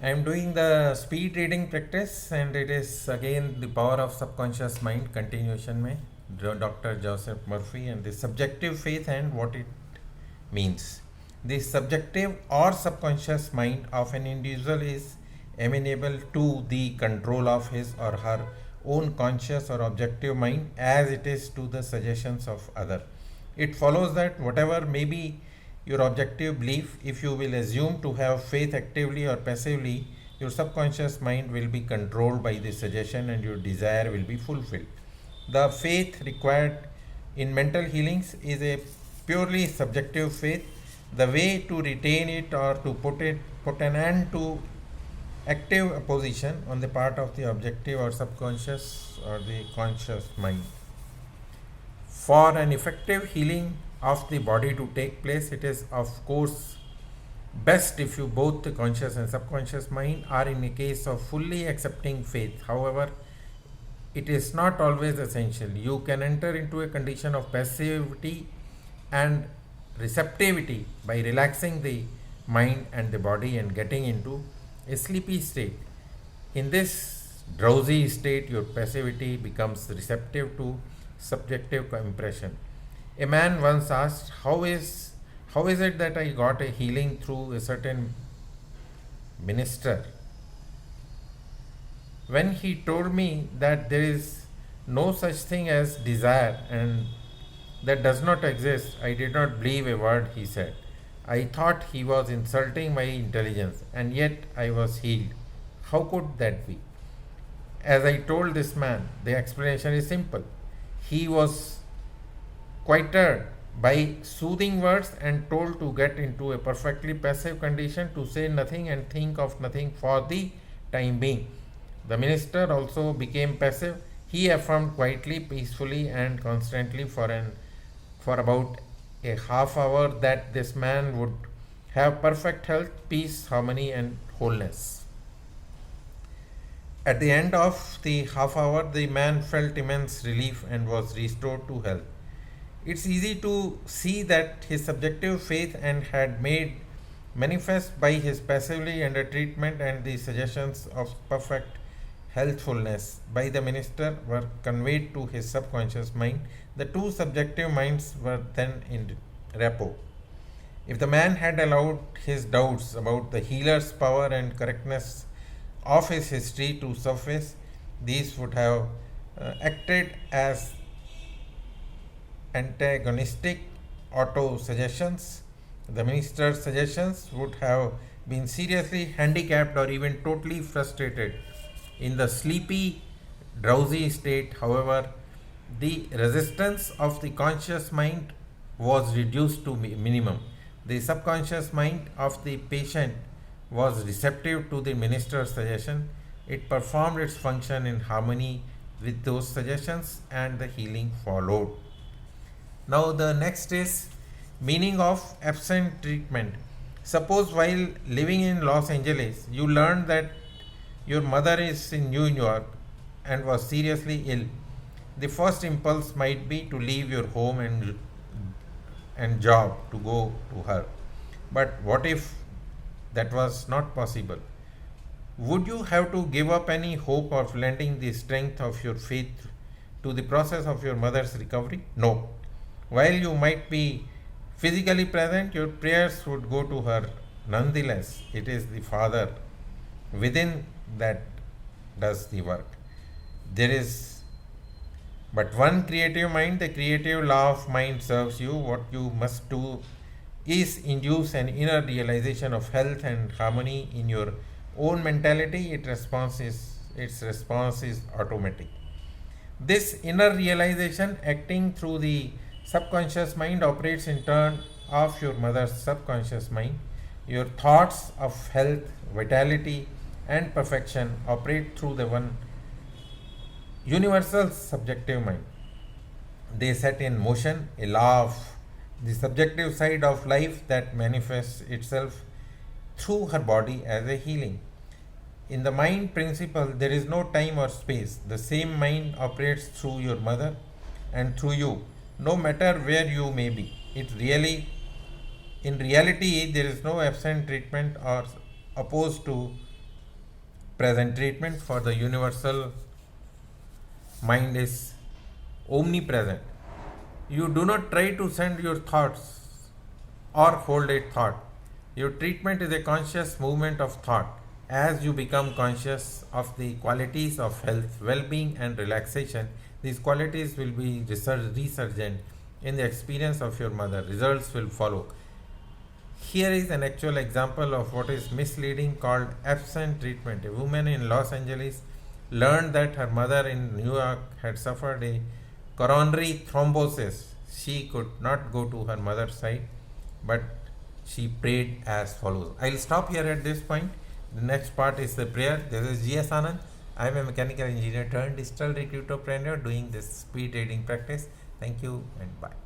I am doing the speed reading practice, and it is again the power of subconscious mind continuation में Dr. Joseph Murphy and the subjective faith and what it means. The subjective or subconscious mind of an individual is amenable to the control of his or her own conscious or objective mind as it is to the suggestions of other. It follows that whatever may be your objective belief, if you will assume to have faith actively or passively, your subconscious mind will be controlled by the suggestion and your desire will be fulfilled. The faith required in mental healings is a purely subjective faith. The way to retain it or to put an end to active opposition on the part of the objective or subconscious or the conscious mind. For an effective healing of the body to take place, it is of course best if you both the conscious and subconscious mind are in a case of fully accepting faith. However, it is not always essential. You can enter into a condition of passivity and receptivity by relaxing the mind and the body and getting into a sleepy state. In this drowsy state, your passivity becomes receptive to subjective impression. A man once asked, how is it that I got a healing through a certain minister? When he told me that there is no such thing as desire and that does not exist, I did not believe a word he said. I thought he was insulting my intelligence, and yet I was healed. How could that be? As I told this man, the explanation is simple. He was quieted by soothing words and told to get into a perfectly passive condition, to say nothing and think of nothing for the time being. The minister also became passive. He affirmed quietly, peacefully, and constantly for about a half hour that this man would have perfect health, peace, harmony, and wholeness. At the end of the half hour, the man felt immense relief and was restored to health. It's easy to see that his subjective faith and had made manifest by his passively under treatment and the suggestions of perfect healthfulness by the minister were conveyed to his subconscious mind. The two subjective minds were then in rapport. If the man had allowed his doubts about the healer's power and correctness of his history to surface, these would have acted as antagonistic auto suggestions. The minister's suggestions would have been seriously handicapped or even totally frustrated. In the sleepy, drowsy state, however, the resistance of the conscious mind was reduced to minimum. The subconscious mind of the patient was receptive to the minister's suggestion. It performed its function in harmony with those suggestions and the healing followed. Now, the next is meaning of absent treatment. Suppose while living in Los Angeles, you learned that your mother is in New York and was seriously ill. The first impulse might be to leave your home and job to go to her. But what if that was not possible? Would you have to give up any hope of lending the strength of your faith to the process of your mother's recovery? No. While you might be physically present, your prayers would go to her nonetheless. It is the Father within that does the work. There is but one creative mind. The creative law of mind serves you. What you must do is induce an inner realization of health and harmony in your own mentality. Its response is automatic. This inner realization acting through the subconscious mind operates in turn of your mother's subconscious mind. Your thoughts of health, vitality, and perfection operate through the one universal subjective mind. They set in motion a law of the subjective side of life that manifests itself through her body as a healing. In the mind principle, there is no time or space. The same mind operates through your mother and through you, no matter where you may be. In reality, there is no absent treatment or opposed to present treatment for the universal mind is omnipresent. You do not try to send your thoughts or hold a thought. Your treatment is a conscious movement of thought. As you become conscious of the qualities of health, well being, and relaxation, these qualities will be resurgent in the experience of your mother. Results will follow. Here is an actual example of what is misleading called absent treatment. A woman in Los Angeles learned that her mother in New York had suffered a coronary thrombosis. She could not go to her mother's side, but she prayed as follows. I will stop here at this point. The next part is the prayer. This is G.S. Anand. I am a mechanical engineer turned digital recruiterpreneur doing this speed trading practice. Thank you and bye.